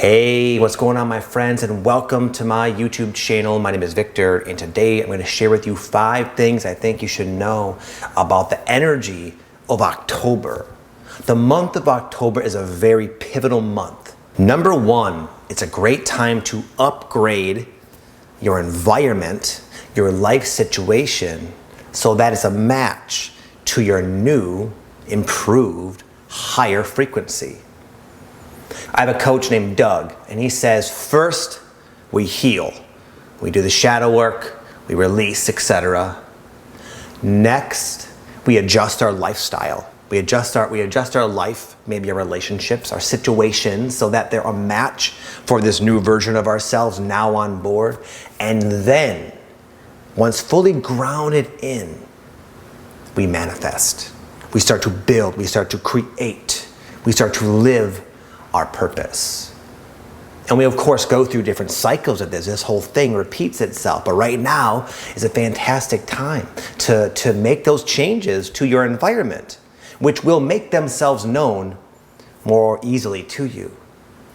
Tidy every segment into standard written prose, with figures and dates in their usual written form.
Hey, what's going on, my friends, and welcome to my YouTube channel. My name is Victor, and today I'm going to share with you 5 things I think you should know about the energy of October. The month of October is a very pivotal month. Number 1, it's a great time to upgrade your environment, your life situation, so that it's a match to your new, improved, higher frequency. I have a coach named Doug, and he says, first, we heal. We do the shadow work, we release, etc. Next, we adjust our lifestyle. We adjust our life, maybe our relationships, our situations, so that they're a match for this new version of ourselves now on board. And then, once fully grounded in, we manifest. We start to build, we start to create, we start to live our purpose. And we of course go through different cycles of this. This whole thing repeats itself. But right now is a fantastic time to make those changes to your environment, which will make themselves known more easily to you.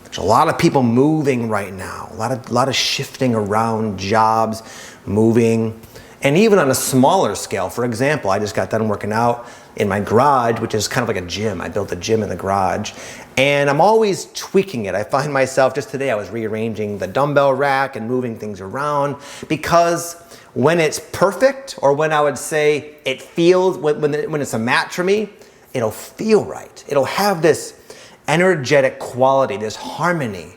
There's a lot of people moving right now, a lot of shifting around, jobs, moving, and even on a smaller scale. For example, I just got done working out in my garage, which is kind of like a gym. I built a gym in the garage, and I'm always tweaking it. I find myself, just today I was rearranging the dumbbell rack and moving things around, because when it's perfect, or when I would say it feels, when it's a match for me, it'll feel right. It'll have this energetic quality, this harmony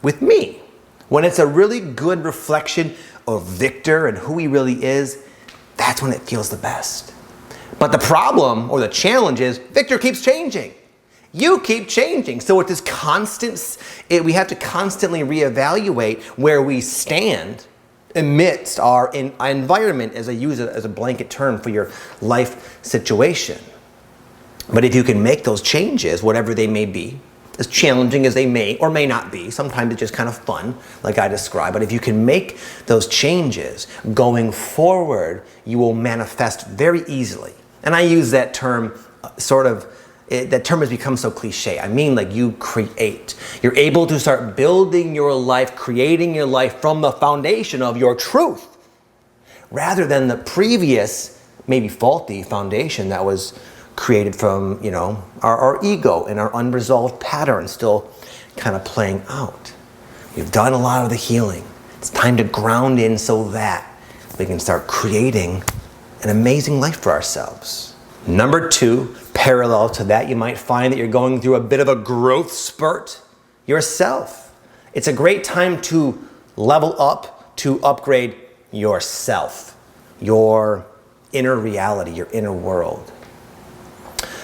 with me. When it's a really good reflection of Victor and who he really is, that's when it feels the best. But the problem or the challenge is Victor keeps changing. You keep changing. So with this we have to constantly reevaluate where we stand amidst our environment, as I use it as a blanket term for your life situation. But if you can make those changes, whatever they may be, as challenging as they may or may not be, sometimes it's just kind of fun, like I described, but if you can make those changes going forward, you will manifest very easily. And I use that term that term has become so cliche. I mean, like, you create. You're able to start building your life, creating your life from the foundation of your truth, rather than the previous, maybe faulty foundation that was created from, our ego and our unresolved patterns still kind of playing out. We've done a lot of the healing. It's time to ground in so that we can start creating an amazing life for ourselves. Number 2, parallel to that, you might find that you're going through a bit of a growth spurt yourself. It's a great time to level up, to upgrade yourself, your inner reality, your inner world.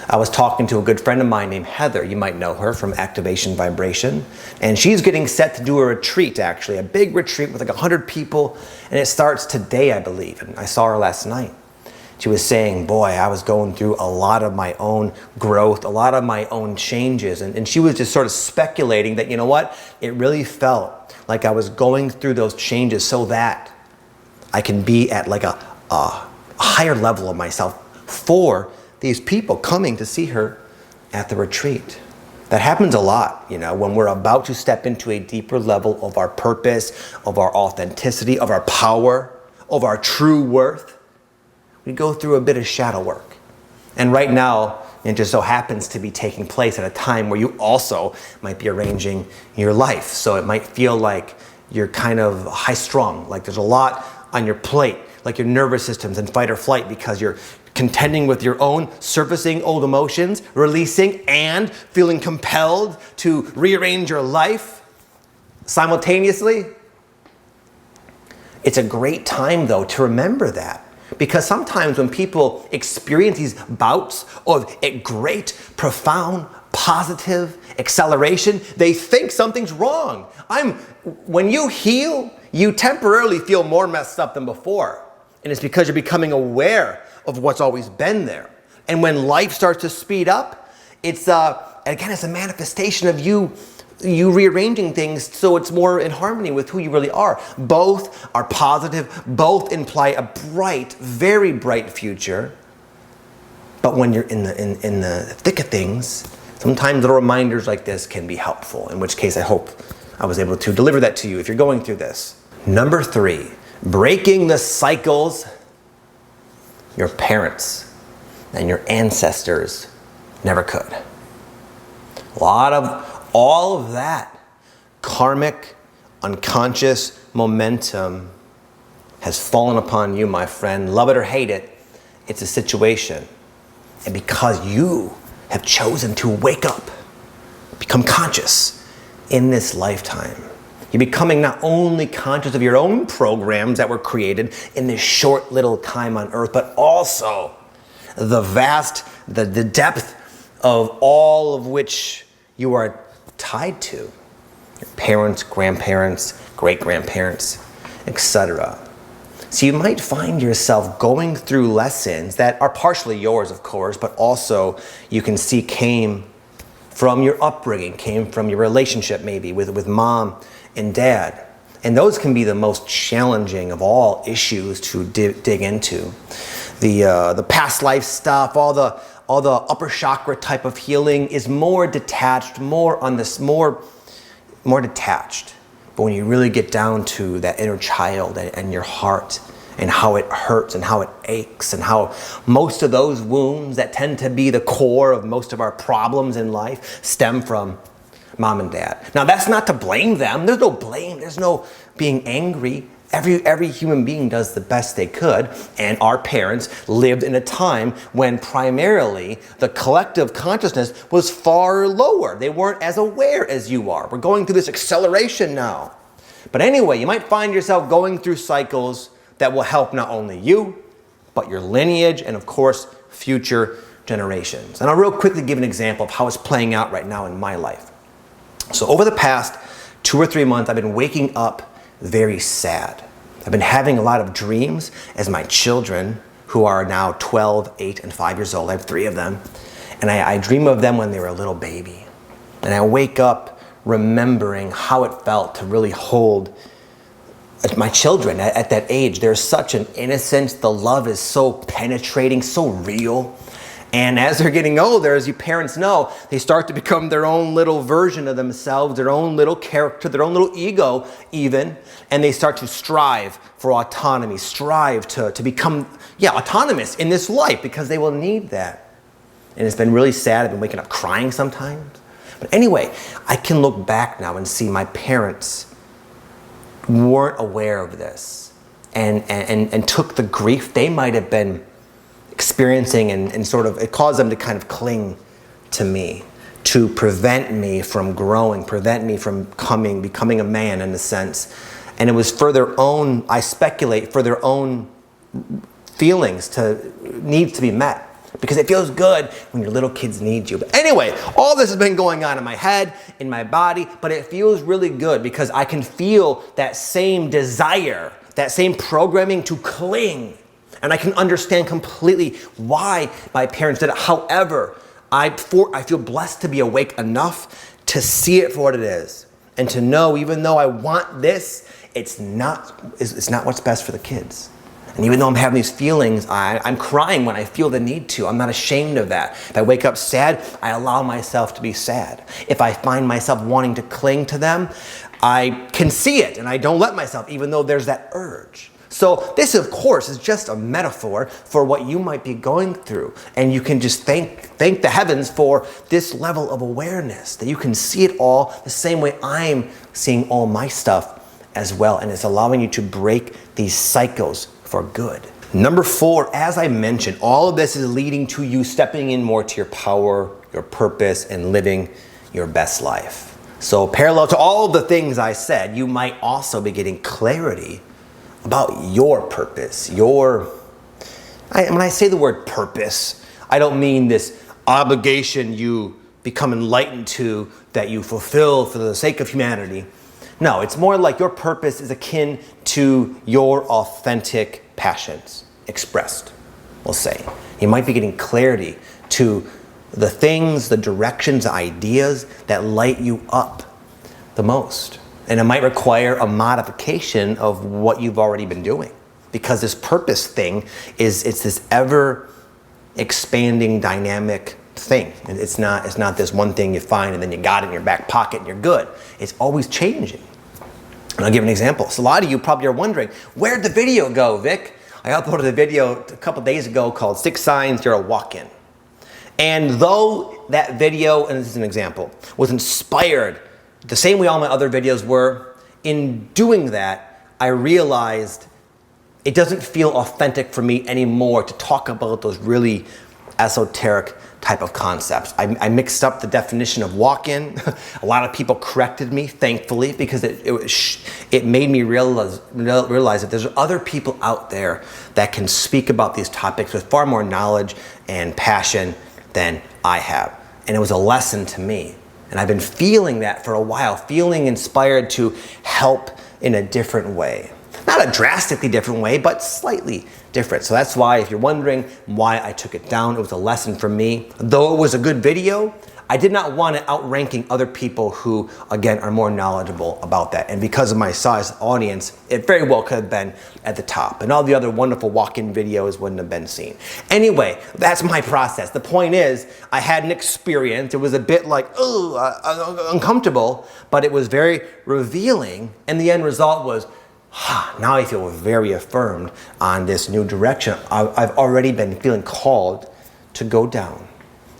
I was talking to a good friend of mine named Heather. You might know her from Activation Vibration. And she's getting set to do a retreat, actually, a big retreat with like 100 people. And it starts today, I believe. And I saw her last night. She was saying, boy, I was going through a lot of my own growth, a lot of my own changes. And she was just sort of speculating that, you know what? It really felt like I was going through those changes so that I can be at like a higher level of myself for these people coming to see her at the retreat. That happens a lot, when we're about to step into a deeper level of our purpose, of our authenticity, of our power, of our true worth. We go through a bit of shadow work. And right now, it just so happens to be taking place at a time where you also might be arranging your life. So it might feel like you're kind of high-strung, like there's a lot on your plate, like your nervous system's in fight or flight because you're contending with your own surfacing old emotions, releasing, and feeling compelled to rearrange your life simultaneously. It's a great time, though, to remember that. Because sometimes when people experience these bouts of a great, profound, positive acceleration, they think something's wrong. When you heal, you temporarily feel more messed up than before. And it's because you're becoming aware of what's always been there. And when life starts to speed up, it's a manifestation of you rearranging things so it's more in harmony with who you really are. Both are positive, both imply a bright, very bright future. But when you're in the thick of things, Sometimes little reminders like this can be helpful, in which case I hope I was able to deliver that to you if you're going through this. Number 3, breaking the cycles your parents and your ancestors never could. A lot of all of that karmic, unconscious momentum has fallen upon you, my friend. Love it or hate it, it's a situation. And because you have chosen to wake up, become conscious in this lifetime, you're becoming not only conscious of your own programs that were created in this short little time on earth, but also the depth of all of which you are tied to. Your parents, grandparents, great-grandparents, etc. So you might find yourself going through lessons that are partially yours, of course, but also you can see came from your upbringing, came from your relationship maybe with mom and dad. And those can be the most challenging of all issues to dig into. The past life stuff, all the upper chakra type of healing is more detached, more detached. But when you really get down to that inner child and your heart and how it hurts and how it aches and how most of those wounds that tend to be the core of most of our problems in life stem from mom and dad. Now that's not to blame them. There's no blame. There's no being angry. Every human being does the best they could, and our parents lived in a time when primarily the collective consciousness was far lower. They weren't as aware as you are. We're going through this acceleration now. But anyway, you might find yourself going through cycles that will help not only you, but your lineage and of course, future generations. And I'll real quickly give an example of how it's playing out right now in my life. So over the past 2 or 3 months, I've been waking up very sad. I've been having a lot of dreams as my children, who are now 12, 8, and 5 years old, I have 3 of them, and I dream of them when they were a little baby. And I wake up remembering how it felt to really hold my children at that age. There's such an innocence, the love is so penetrating, so real. And as they're getting older, as you parents know, they start to become their own little version of themselves, their own little character, their own little ego even, and they start to strive for autonomy, strive to become, autonomous in this life because they will need that. And it's been really sad. I've been waking up crying sometimes. But anyway, I can look back now and see my parents weren't aware of this and took the grief they might have been experiencing and sort of, it caused them to kind of cling to me, to prevent me from growing, prevent me from becoming a man in a sense. And it was for their own, I speculate, for their own feelings needs to be met. Because it feels good when your little kids need you. But anyway, all this has been going on in my head, in my body, but it feels really good because I can feel that same desire, that same programming to cling. And I can understand completely why my parents did it. However, I feel blessed to be awake enough to see it for what it is. And to know, even though I want this, it's not what's best for the kids. And even though I'm having these feelings, I'm crying when I feel the need to. I'm not ashamed of that. If I wake up sad, I allow myself to be sad. If I find myself wanting to cling to them, I can see it and I don't let myself, even though there's that urge. So this, of course, is just a metaphor for what you might be going through. And you can just thank the heavens for this level of awareness, that you can see it all the same way I'm seeing all my stuff as well. And it's allowing you to break these cycles for good. Number 4, as I mentioned, all of this is leading to you stepping in more to your power, your purpose, and living your best life. So parallel to all of the things I said, you might also be getting clarity about your purpose, when I say the word purpose, I don't mean this obligation you become enlightened to that you fulfill for the sake of humanity. No, it's more like your purpose is akin to your authentic passions expressed, we'll say. You might be getting clarity to the things, the directions, the ideas that light you up the most. And it might require a modification of what you've already been doing. Because this purpose thing it's this ever expanding dynamic thing. It's not this one thing you find and then you got it in your back pocket and you're good. It's always changing. And I'll give an example. So a lot of you probably are wondering, where'd the video go, Vic? I uploaded a video a couple days ago called 6 Signs You're a Walk-In. And though that video, and this is an example, was inspired the same way all my other videos were, in doing that, I realized it doesn't feel authentic for me anymore to talk about those really esoteric type of concepts. I mixed up the definition of walk-in. A lot of people corrected me, thankfully, because it made me realize that there's other people out there that can speak about these topics with far more knowledge and passion than I have. And it was a lesson to me. And I've been feeling that for a while, feeling inspired to help in a different way. Not a drastically different way, but slightly different. So that's why, if you're wondering why I took it down, it was a lesson for me. Though it was a good video, I did not want it outranking other people who, again, are more knowledgeable about that. And because of my size audience, it very well could have been at the top. And all the other wonderful walk-in videos wouldn't have been seen. Anyway, that's my process. The point is, I had an experience. It was a bit like, uncomfortable, but it was very revealing. And the end result was, now I feel very affirmed on this new direction I've already been feeling called to go down.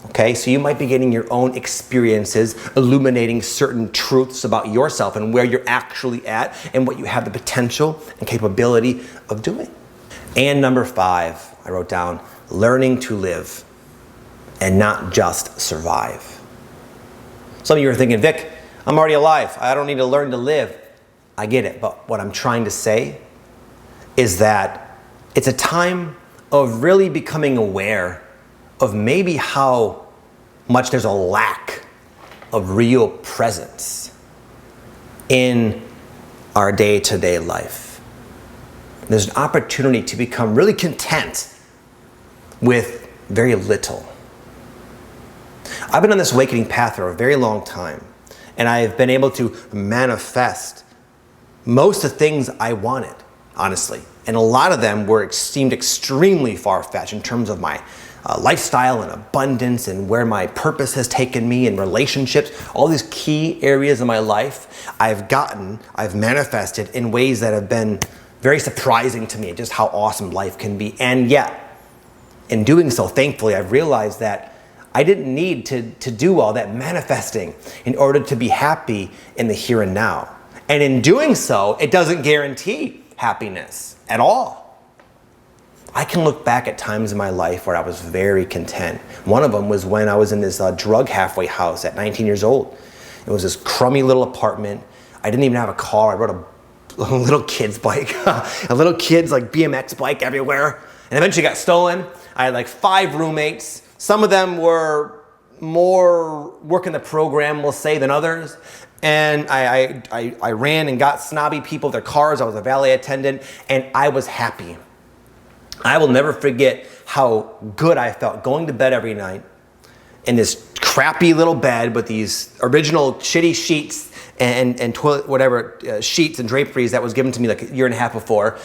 Okay, so you might be getting your own experiences, illuminating certain truths about yourself and where you're actually at and what you have the potential and capability of doing. And number 5, I wrote down, learning to live and not just survive. Some of you are thinking, Vic, I'm already alive. I don't need to learn to live. I get it, but what I'm trying to say is that it's a time of really becoming aware of maybe how much there's a lack of real presence in our day-to-day life. There's an opportunity to become really content with very little. I've been on this awakening path for a very long time, and I've been able to manifest most of the things I wanted, honestly. And a lot of them seemed extremely far-fetched in terms of my lifestyle and abundance and where my purpose has taken me in relationships. All these key areas of my life I've manifested in ways that have been very surprising to me, just how awesome life can be. And yet, in doing so, thankfully, I've realized that I didn't need to do all that manifesting in order to be happy in the here and now. And in doing so, it doesn't guarantee happiness at all. I can look back at times in my life where I was very content. One of them was when I was in this drug halfway house at 19 years old. It was this crummy little apartment. I didn't even have a car. I rode a little kid's bike, a little kid's like BMX bike everywhere. And eventually got stolen. I had like 5 roommates. Some of them were more working the program, we'll say, than others. And I ran and got snobby people their cars. I was a valet attendant, and I was happy. I will never forget how good I felt going to bed every night in this crappy little bed with these original shitty sheets and toilet, sheets and draperies that was given to me like a year and a half before.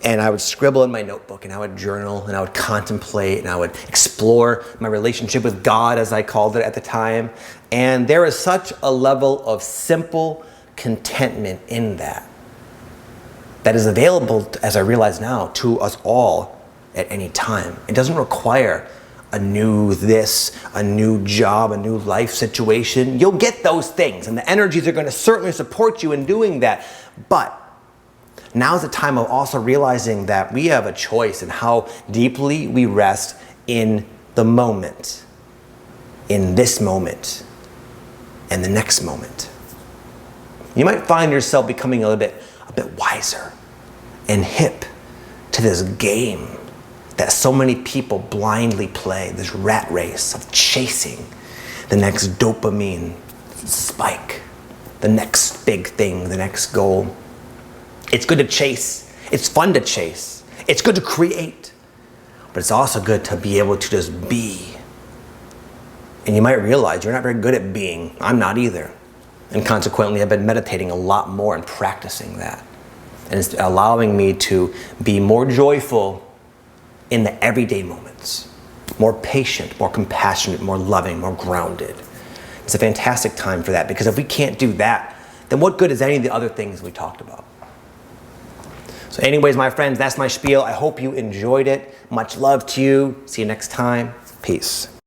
And I would scribble in my notebook, and I would journal, and I would contemplate, and I would explore my relationship with God, as I called it at the time. And there is such a level of simple contentment in that is available, as I realize now, to us all at any time. It doesn't require a new this, a new job, a new life situation. You'll get those things, and the energies are going to certainly support you in doing that. But now's the time of also realizing that we have a choice in how deeply we rest in the moment, in this moment, and the next moment. You might find yourself becoming a bit wiser and hip to this game that so many people blindly play, this rat race of chasing the next dopamine spike, the next big thing, the next goal. It's good to chase. It's fun to chase. It's good to create. But it's also good to be able to just be. And you might realize you're not very good at being. I'm not either. And consequently, I've been meditating a lot more and practicing that. And it's allowing me to be more joyful in the everyday moments. more patient, more compassionate, more loving, more grounded. It's a fantastic time for that, because if we can't do that, then what good is any of the other things we talked about? So anyways, my friends, that's my spiel. I hope you enjoyed it. Much love to you. See you next time. Peace.